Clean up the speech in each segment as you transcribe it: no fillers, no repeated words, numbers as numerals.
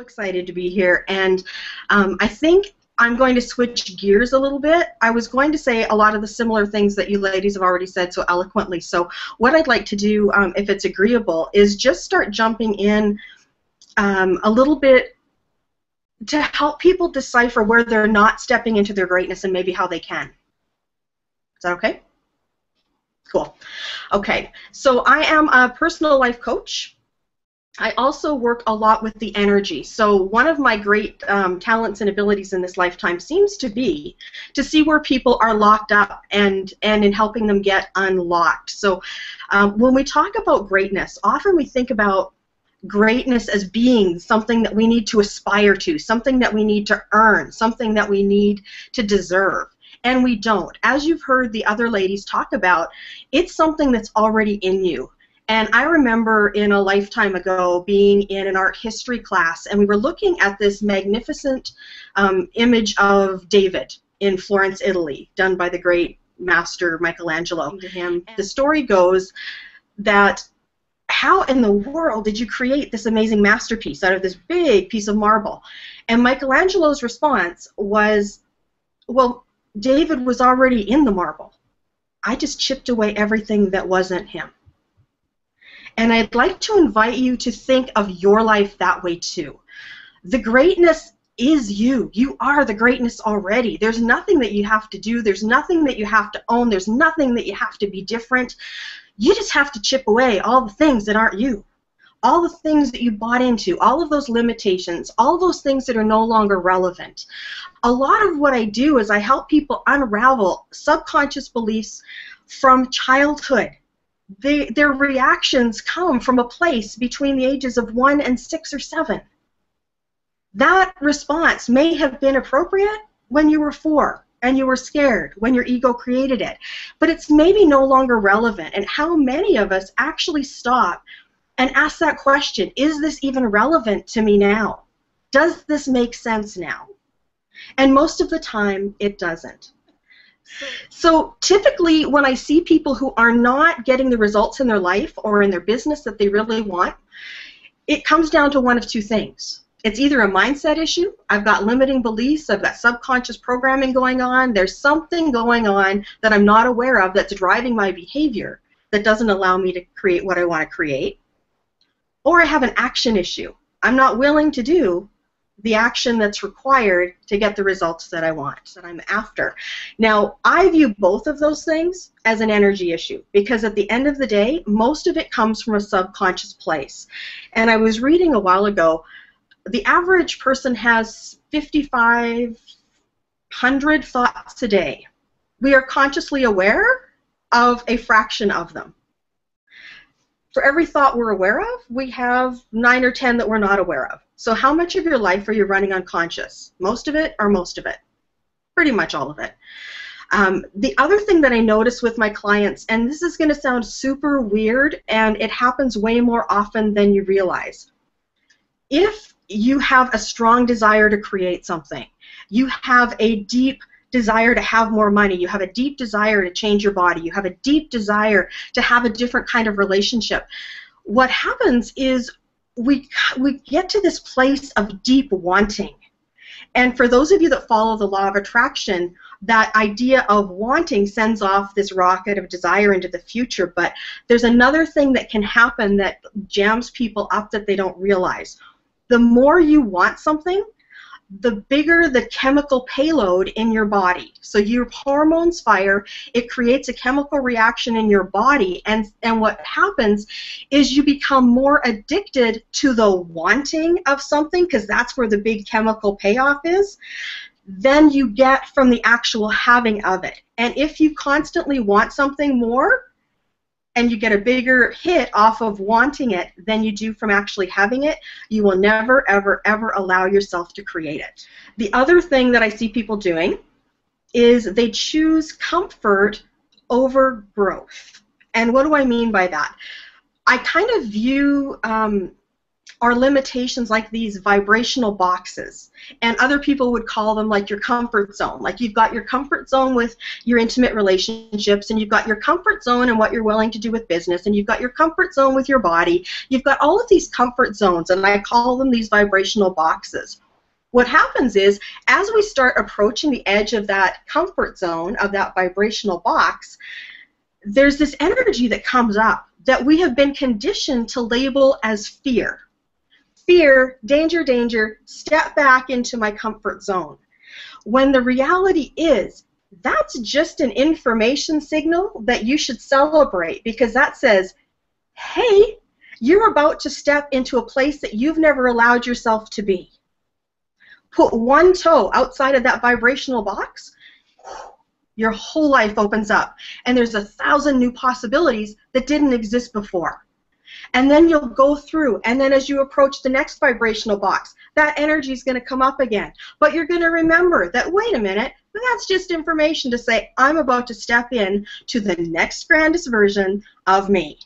excited to be here, and I think I'm going to switch gears a little bit. I was going to say a lot of the similar things that you ladies have already said so eloquently, so what I'd like to do, if it's agreeable, is just start jumping in a little bit to help people decipher where they're not stepping into their greatness and maybe how they can. Is that okay? Cool. Okay, so I am a personal life coach. I also work a lot with the energy. So one of my great talents and abilities in this lifetime seems to be to see where people are locked up and in helping them get unlocked. So when we talk about greatness, often we think about greatness as being something that we need to aspire to, something that we need to earn, something that we need to deserve. And we don't. As you've heard the other ladies talk about, it's something that's already in you. And I remember in a lifetime ago being in an art history class, and we were looking at this magnificent image of David in Florence, Italy, done by the great master Michelangelo. To him, the story goes that how in the world did you create this amazing masterpiece out of this big piece of marble? And Michelangelo's response was, well, David was already in the marble. I just chipped away everything that wasn't him. And I'd like to invite you to think of your life that way too. The greatness is you. You are the greatness already. There's nothing that you have to do. There's nothing that you have to own. There's nothing that you have to be different. You just have to chip away all the things that aren't you. All the things that you bought into, all of those limitations, all those things that are no longer relevant. A lot of what I do is I help people unravel subconscious beliefs from childhood. Their reactions come from a place between the ages of 1 and 6 or 7. That response may have been appropriate when you were 4 and you were scared, when your ego created it, but it's maybe no longer relevant. And how many of us actually stop and ask that question, is this even relevant to me now? Does this make sense now? And most of the time, it doesn't. So typically when I see people who are not getting the results in their life or in their business that they really want, it comes down to one of two things. It's either a mindset issue, I've got limiting beliefs, I've got subconscious programming going on, there's something going on that I'm not aware of that's driving my behavior that doesn't allow me to create what I want to create, or I have an action issue. I'm not willing to do the action that's required to get the results that I want, that I'm after. Now, I view both of those things as an energy issue because at the end of the day, most of it comes from a subconscious place. And I was reading a while ago, the average person has 5,500 thoughts a day. We are consciously aware of a fraction of them. For every thought we're aware of, we have 9 or 10 that we're not aware of. So how much of your life are you running unconscious? Most of it or most of it? Pretty much all of it. The other thing that I notice with my clients, and this is going to sound super weird, and it happens way more often than you realize. If you have a strong desire to create something, you have a deep desire to have more money, you have a deep desire to change your body, you have a deep desire to have a different kind of relationship, what happens is we get to this place of deep wanting. And for those of you that follow the law of attraction, that idea of wanting sends off this rocket of desire into the future, but there's another thing that can happen that jams people up that they don't realize. The more you want something, the bigger the chemical payload in your body. So your hormones fire, it creates a chemical reaction in your body, and what happens is you become more addicted to the wanting of something, because that's where the big chemical payoff is, than you get from the actual having of it. And if you constantly want something more, and you get a bigger hit off of wanting it than you do from actually having it, you will never, ever, ever allow yourself to create it. The other thing that I see people doing is they choose comfort over growth. And what do I mean by that? I kind of view are limitations like these vibrational boxes, and other people would call them like your comfort zone. Like you've got your comfort zone with your intimate relationships, and you've got your comfort zone in what you're willing to do with business, and you've got your comfort zone with your body. You've got all of these comfort zones, and I call them these vibrational boxes. What happens is, as we start approaching the edge of that comfort zone, of that vibrational box, there's this energy that comes up that we have been conditioned to label as fear. Fear, danger, danger, step back into my comfort zone. When the reality is, that's just an information signal that you should celebrate, because that says, hey, you're about to step into a place that you've never allowed yourself to be. Put one toe outside of that vibrational box, your whole life opens up, and there's 1,000 new possibilities that didn't exist before. And then you'll go through, and then as you approach the next vibrational box, that energy is going to come up again. But you're going to remember that, wait a minute, that's just information to say, I'm about to step in to the next grandest version of me.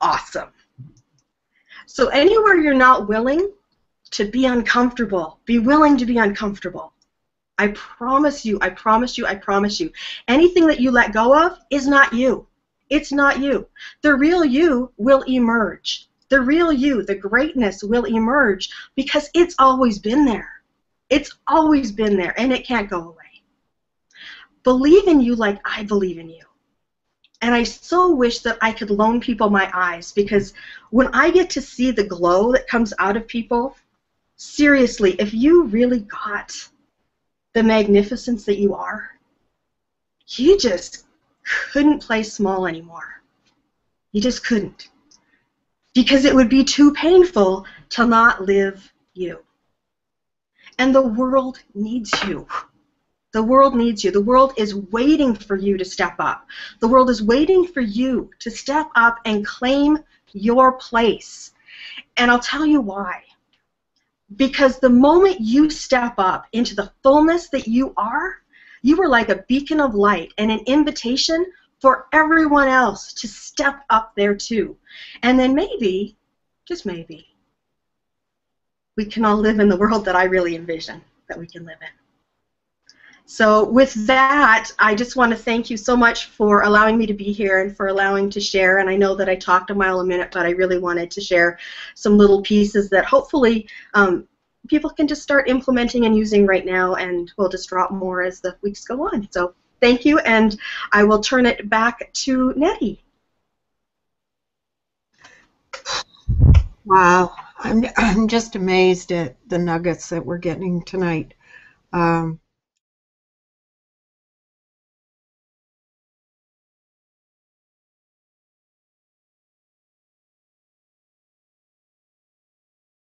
Awesome. So anywhere you're not willing to be uncomfortable, be willing to be uncomfortable. I promise you, I promise you, I promise you, anything that you let go of is not you. It's not you. The real you will emerge. The real you, the greatness will emerge, because it's always been there. It's always been there, and it can't go away. Believe in you like I believe in you. And I so wish that I could loan people my eyes, because when I get to see the glow that comes out of people, seriously, if you really got the magnificence that you are, you just couldn't play small anymore. You just couldn't. Because it would be too painful to not live you. And the world needs you. The world needs you. The world is waiting for you to step up. The world is waiting for you to step up and claim your place. And I'll tell you why. Because the moment you step up into the fullness that you are like a beacon of light and an invitation for everyone else to step up there too. And then maybe, just maybe, we can all live in the world that I really envision that we can live in. So with that, I just want to thank you so much for allowing me to be here and for allowing to share. And I know that I talked a mile a minute, but I really wanted to share some little pieces that hopefully people can just start implementing and using right now, and we'll just drop more as the weeks go on. So thank you, and I will turn it back to Nettie. Wow, I'm just amazed at the nuggets that we're getting tonight.